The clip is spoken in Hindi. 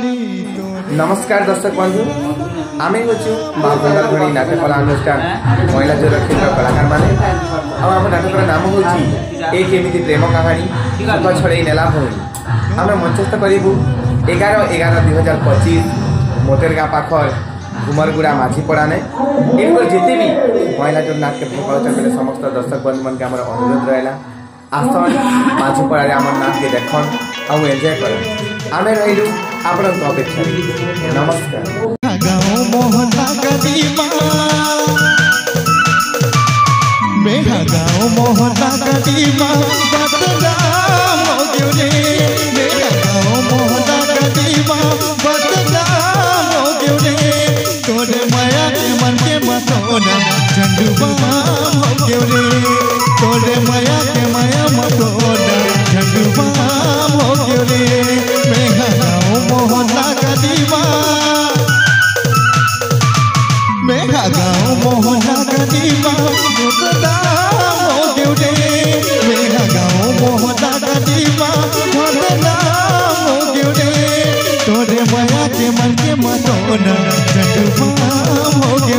नमस्कार दर्शक बंधु आम हूँ महागंगाधरी नाट्यकला अनुष्ठान महिला जो क्षेत्र कलाकार मैंने आम नाटकर नाम हूँ एक एमती प्रेम कहानी छड़े नेला भूमि आम मंचस्थ करूँ 11/11/2025 मोतेरगाँ पाखर घुमरगुड़ा माझीपड़ाने इनकर जिते भी महिला जो नाट्य प्रदर्शन कले समस्त दर्शक बंधु मन के आम अनुरोध रहा आसन माझीपड़ा आम नाट्य देखन आउ एंजॉय कर आम रही आपण अपेक्षा नमस्कार तोरे माया के मन के मतोना झंडुबा हो रे तोरे माया के माया मतोना झंडुबा हो रे मेघा गाँव मोहल्ला का दीवा मेघा गाँव मोहल्ला का दीवा हो रे मेघा गाँव मोहल्ला का दीवा हो रे तोरे माया के मन के मतोना झंडुबा हो रे